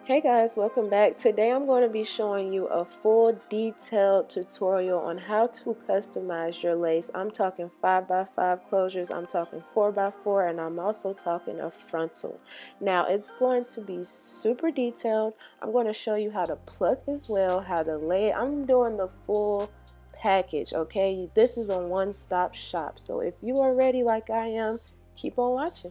Hey guys, welcome back. Today I'm going to be showing you a full detailed tutorial on how to customize your lace. I'm talking 5x5 closures, I'm talking 4x4, and I'm also talking a frontal. Now it's going to be super detailed. I'm going to show you how to pluck as well, how to lay. I'm doing the full package, okay? This is a one-stop shop. So if you are ready like I am, keep on watching.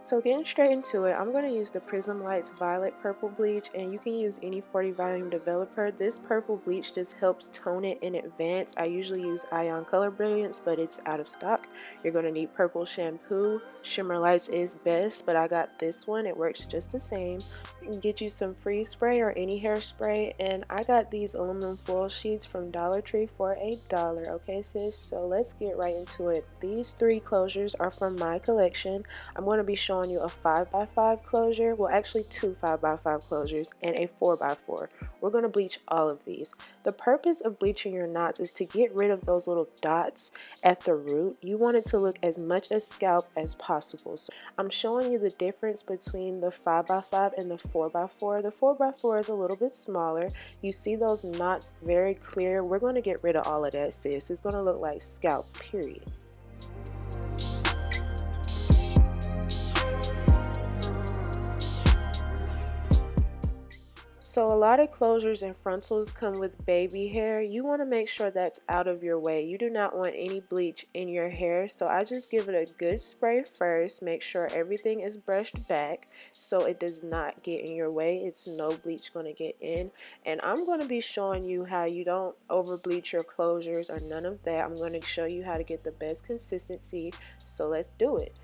So getting straight into it, I'm going to use the Prism Lights Violet Purple Bleach, and you can use any 40 volume developer. This purple bleach just helps tone it in advance. I usually use Ion Color Brilliance, but it's out of stock. You're going to need purple shampoo. Shimmer Lights is best, but I got this one. It works just the same. You can get you some freeze spray or any hairspray, and I got these aluminum foil sheets from Dollar Tree for $1. Okay, sis? So let's get right into it. These 3 closures are from my collection. I'm going to be showing you a 5x5 closure, well actually 2 5x5 closures and a 4x4. We're going to bleach all of these. The purpose of bleaching your knots is to get rid of those little dots at the root. You want it to look as much as scalp as possible. So I'm showing you the difference between the 5x5 and the 4x4. The 4x4 is a little bit smaller. You see those knots very clear. We're going to get rid of all of that, sis. It's going to look like scalp, period. So a lot of closures and frontals come with baby hair. You want to make sure that's out of your way. You do not want any bleach in your hair. So I just give it a good spray first. Make sure everything is brushed back so it does not get in your way. It's no bleach going to get in. And I'm going to be showing you how you don't over bleach your closures or none of that. I'm going to show you how to get the best consistency. So let's do it.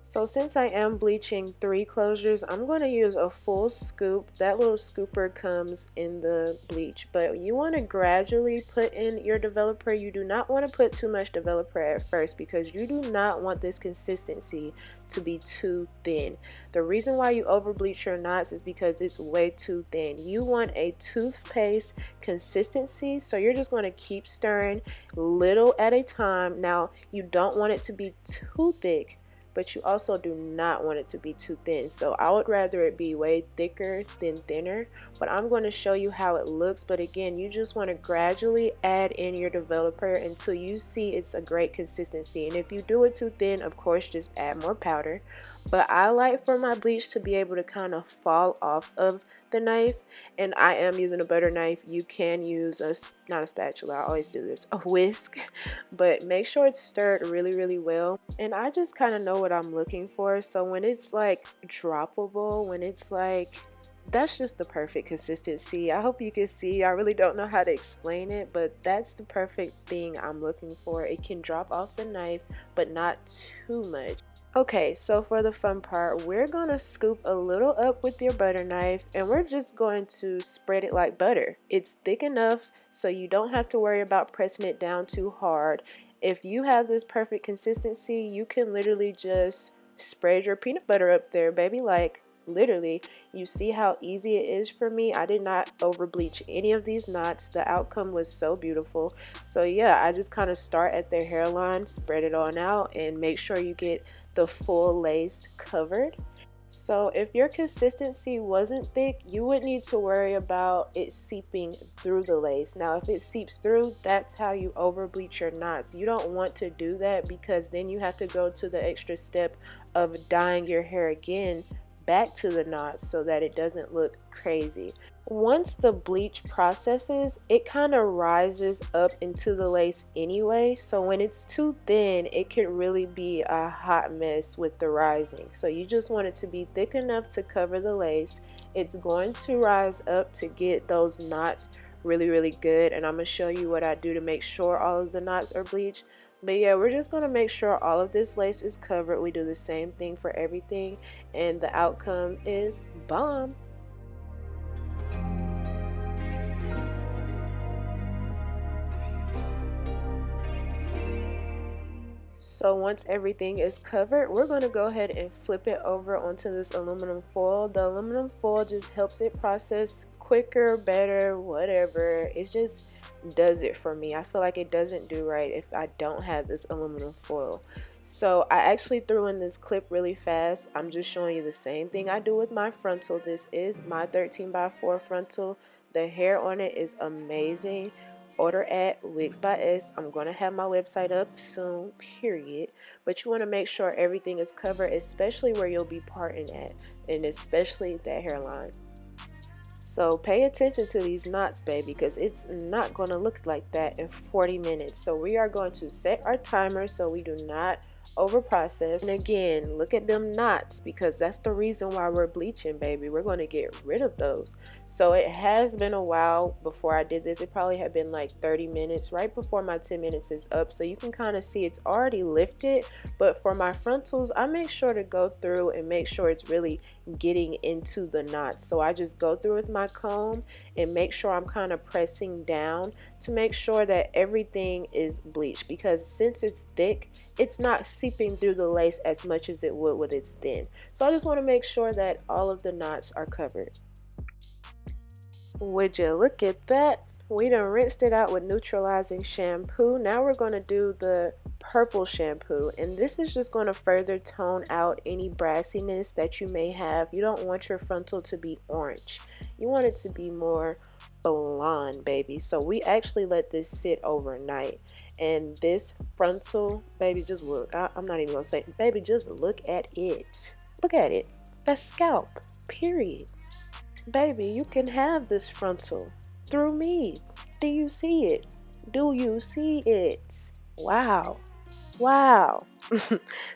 So since I am bleaching 3 closures, I'm going to use a full scoop. That little scooper comes in the bleach, but you want to gradually put in your developer. You do not want to put too much developer at first because you do not want this consistency to be too thin. The reason why you over bleach your knots is because it's way too thin. You want a toothpaste consistency, so you're just going to keep stirring little at a time. Now, you don't want it to be too thick, but you also do not want it to be too thin. So I would rather it be way thicker than thinner, but I'm going to show you how it looks. But again, you just want to gradually add in your developer until you see it's a great consistency. And if you do it too thin, of course, just add more powder. But I like for my bleach to be able to kind of fall off of the knife, and I am using a butter knife. You can use not a spatula, I always do this, a whisk, but make sure it's stirred really well. And I just kind of know what I'm looking for, so when it's like droppable, when it's like, that's just the perfect consistency. I hope you can see. I really don't know how to explain it, but that's the perfect thing I'm looking for. It can drop off the knife, but not too much. Okay, so for the fun part, we're going to scoop a little up with your butter knife and we're just going to spread it like butter. It's thick enough so you don't have to worry about pressing it down too hard. If you have this perfect consistency, you can literally just spread your peanut butter up there, baby, like literally. You see how easy it is for me. I did not over bleach any of these knots. The outcome was so beautiful. So yeah, I just kind of start at their hairline, spread it on out, and make sure you get the full lace covered. So if your consistency wasn't thick, you would need to worry about it seeping through the lace. Now if it seeps through, that's how you over bleach your knots. You don't want to do that because then you have to go to the extra step of dyeing your hair again back to the knots so that it doesn't look crazy. Once the bleach processes, it kind of rises up into the lace anyway, so when it's too thin, it could really be a hot mess with the rising. So you just want it to be thick enough to cover the lace. It's going to rise up to get those knots really good, and I'm going to show you what I do to make sure all of the knots are bleached. But yeah, we're just going to make sure all of this lace is covered. We do the same thing for everything, and the outcome is bomb. So once everything is covered, we're going to go ahead and flip it over onto this aluminum foil. The aluminum foil just helps it process quicker, better, whatever. It just does it for me. I feel like it doesn't do right if I don't have this aluminum foil. So I actually threw in this clip really fast. I'm just showing you the same thing I do with my frontal. This is my 13x4 frontal. The hair on it is amazing. Order at Wigs by S. I'm going to have my website up soon, period. But you want to make sure everything is covered, especially where you'll be parting at, and especially that hairline. So pay attention to these knots, baby, because it's not going to look like that in 40 minutes. So we are going to set our timer so we do not over process. And again, look at them knots, because that's the reason why we're bleaching, baby. We're going to get rid of those. So it has been a while before I did this. It probably had been like 30 minutes right before my 10 minutes is up. So you can kind of see it's already lifted. But for my frontals, I make sure to go through and make sure it's really getting into the knots. So I just go through with my comb and make sure I'm kind of pressing down to make sure that everything is bleached, because since it's thick, it's not seeping through the lace as much as it would when it's thin. So I just want to make sure that all of the knots are covered. Would you look at that? We done rinsed it out with neutralizing shampoo. Now we're going to do the purple shampoo, and this is just going to further tone out any brassiness that you may have. You don't want your frontal to be orange. You want it to be more blonde, baby. So we actually let this sit overnight, and this frontal, baby, just look. I'm not even gonna say, baby, just look at it. Look at it. That's scalp, period. Baby, you can have this frontal through me. Do you see it? Do you see it? Wow. Wow.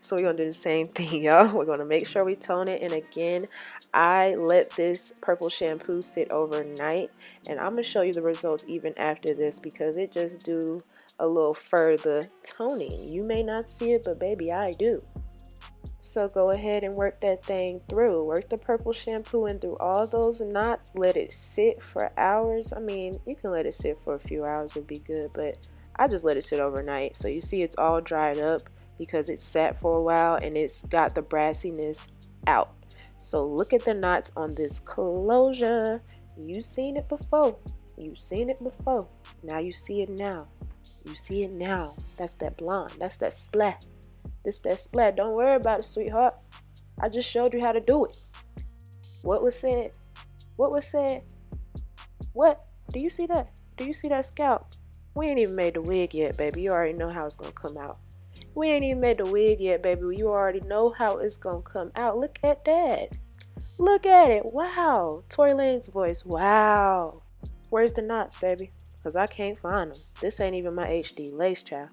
So we're gonna do the same thing, y'all. We're gonna make sure we tone it. And again, I let this purple shampoo sit overnight, and I'm gonna show you the results even after this, because it just do a little further toning. You may not see it, but baby, I do. So go ahead and work that thing through. Work the purple shampoo in through all those knots. Let it sit for hours. I mean, you can let it sit for a few hours, it'd be good, but I just let it sit overnight. So you see it's all dried up because it sat for a while and it's got the brassiness out. So look at the knots on this closure. You've seen it before. You've seen it before. Now you see it now. You see it now. That's that blonde. That's that splat. This that splat. Don't worry about it, sweetheart. I just showed you how to do it. What was said? What was said? What? Do you see that? Do you see that scalp? We ain't even made the wig yet, baby. You already know how it's gonna come out. We ain't even made the wig yet, baby. You already know how it's gonna come out. Look at that. Look at it. Wow. Tory Lane's voice. Wow. Where's the knots, baby? Because I can't find them. This ain't even my HD lace, child.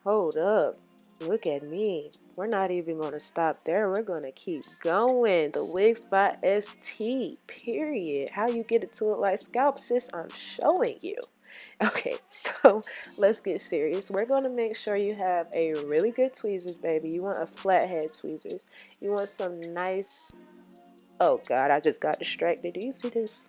Hold up. Look at me. We're not even going to stop there. We're going to keep going. The Wigs by ST, period. How you get it to look like scalp, sis, I'm showing you. Okay, so let's get serious. We're going to make sure you have a really good tweezers, baby. You want a flathead tweezers. You want some nice... Oh, God, I just got distracted. Do you see this?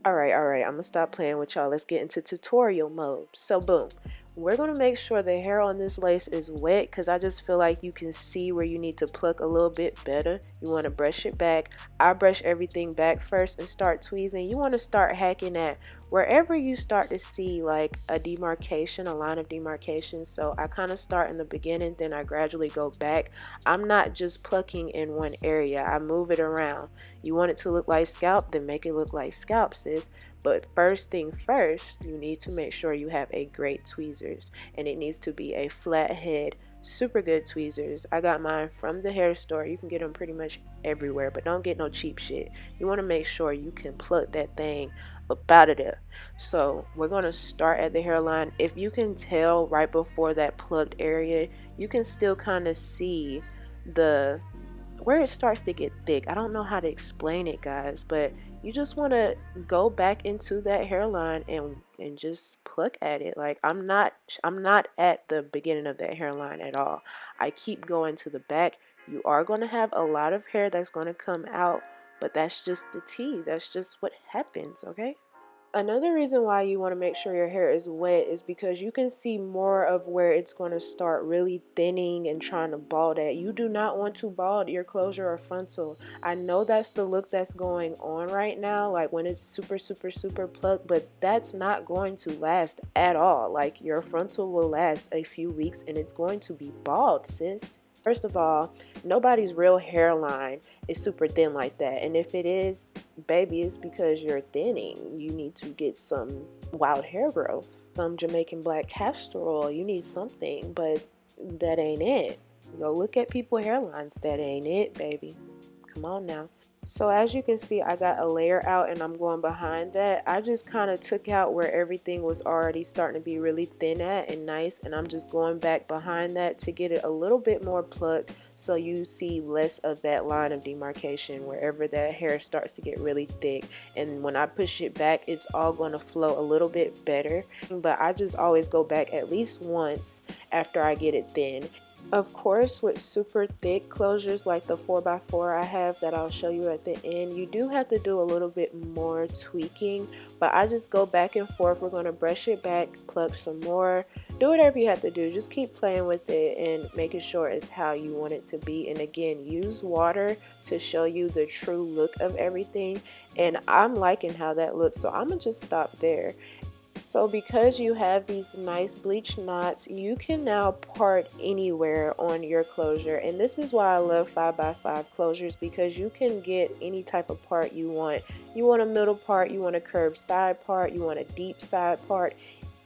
All right. I'm going to stop playing with y'all. Let's get into tutorial mode. So, boom. We're going to make sure the hair on this lace is wet, because I just feel like you can see where you need to pluck a little bit better. You want to brush it back. I brush everything back first and start tweezing. You want to start hacking at wherever you start to see like a demarcation, a line of demarcation. So I kind of start in the beginning, then I gradually go back. I'm not just plucking in one area. I move it around. You want it to look like scalp, then make it look like scalp, sis. But first thing first, you need to make sure you have a great tweezers, and it needs to be a flathead, super good tweezers. I got mine from the hair store. You can get them pretty much everywhere, but don't get no cheap shit. You want to make sure you can pluck that thing up out of there. So we're going to start at the hairline. If you can tell right before that plucked area, you can still kind of see the where it starts to get thick. I don't know how to explain it, guys, but you just want to go back into that hairline and just pluck at it. Like I'm not at the beginning of that hairline at all. I keep going to the back. You are going to have a lot of hair that's going to come out, but that's just the tea. That's just what happens, okay? Another reason why you want to make sure your hair is wet is because you can see more of where it's going to start really thinning and trying to bald at. You do not want to bald your closure or frontal. I know that's the look that's going on right now, like when it's super, super, super plucked, but that's not going to last at all. Like your frontal will last a few weeks and it's going to be bald, sis. First of all, nobody's real hairline is super thin like that. And if it is, baby, it's because you're thinning. You need to get some wild hair growth, some Jamaican black castor oil. You need something, but that ain't it. Go look at people's hairlines. That ain't it, baby. Come on now. So as you can see, I got a layer out and I'm going behind that. I just kind of took out where everything was already starting to be really thin at and nice, and I'm just going back behind that to get it a little bit more plucked so you see less of that line of demarcation wherever that hair starts to get really thick. And when I push it back, it's all going to flow a little bit better, but I just always go back at least once after I get it thin. Of course, with super thick closures like the 4x4 I have that I'll show you at the end, you do have to do a little bit more tweaking, but I just go back and forth. We're going to brush it back, pluck some more, do whatever you have to do. Just keep playing with it and making sure it's how you want it to be. And again, use water to show you the true look of everything, and I'm liking how that looks, so I'm gonna just stop there. So because you have these nice bleach knots, you can now part anywhere on your closure. And this is why I love 5x5 closures, because you can get any type of part you want. You want a middle part, you want a curved side part, you want a deep side part.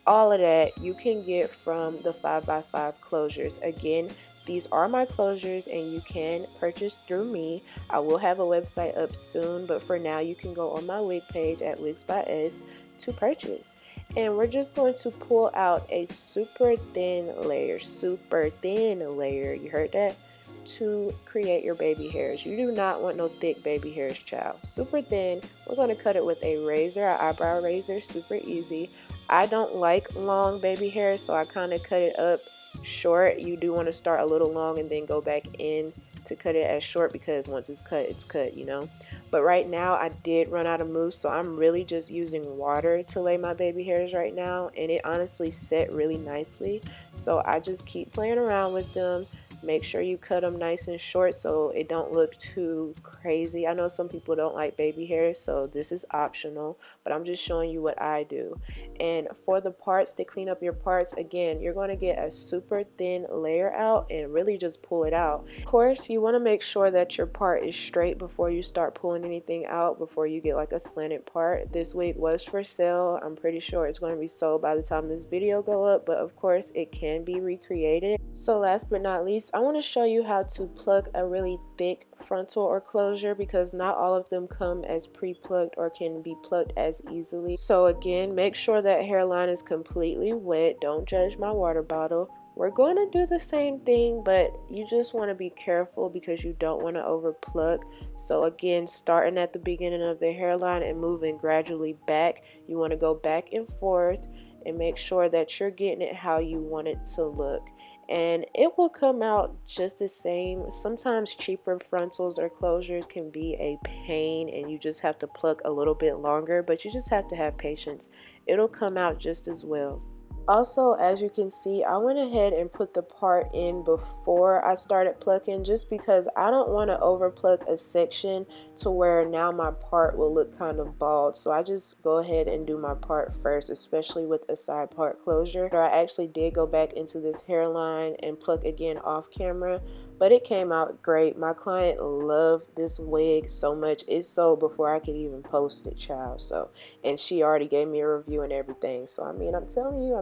All of that you can get from the 5x5 closures. Again, these are my closures and you can purchase through me. I will have a website up soon, but for now you can go on my wig page at Wigs by S to purchase. And we're just going to pull out a super thin layer, you heard that, to create your baby hairs. You do not want no thick baby hairs, child. Super thin. We're going to cut it with a razor, an eyebrow razor, super easy. I don't like long baby hairs, so I kind of cut it up short. You do want to start a little long and then go back in to cut it as short, because once it's cut, you know. But right now I did run out of mousse, so I'm really just using water to lay my baby hairs right now, and it honestly set really nicely. So I just keep playing around with them. Make sure you cut them nice and short so it don't look too crazy. I know some people don't like baby hairs, so this is optional, but I'm just showing you what I do. And for the parts, to clean up your parts, again, you're going to get a super thin layer out and really just pull it out. Of course, you want to make sure that your part is straight before you start pulling anything out, before you get like a slanted part. This wig was for sale. I'm pretty sure it's going to be sold by the time this video go up, but of course it can be recreated. So last but not least, I want to show you how to pluck a really thick frontal or closure, because not all of them come as pre-plucked or can be plucked as easily. So again, make sure that hairline is completely wet. Don't judge my water bottle. We're going to do the same thing, but you just want to be careful because you don't want to over pluck. So again, starting at the beginning of the hairline and moving gradually back, you want to go back and forth and make sure that you're getting it how you want it to look. And it will come out just the same. Sometimes cheaper frontals or closures can be a pain and you just have to pluck a little bit longer, but you just have to have patience. It'll come out just as well. Also, as you can see, I went ahead and put the part in before I started plucking, just because I don't want to over pluck a section to where now my part will look kind of bald. So I just go ahead and do my part first, especially with a side part closure. I actually did go back into this hairline and pluck again off camera, but it came out great. My client loved this wig so much. It sold before I could even post it, child. So, and she already gave me a review and everything. So I mean, I'm telling you,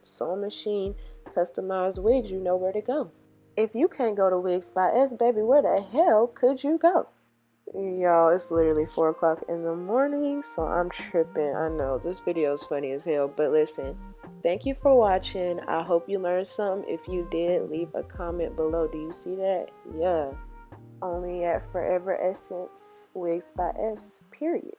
sewing machine, customized wigs, you know where to go. If you can't go to Wigs by S, baby, where the hell could you go? Y'all, it's literally 4 o'clock in the morning, so I'm tripping. I know this video is funny as hell, but listen, thank you for watching. I hope you learned something. If you did, leave a comment below. Do you see that? Yeah. Only at Forever Essence Wigs by S, period.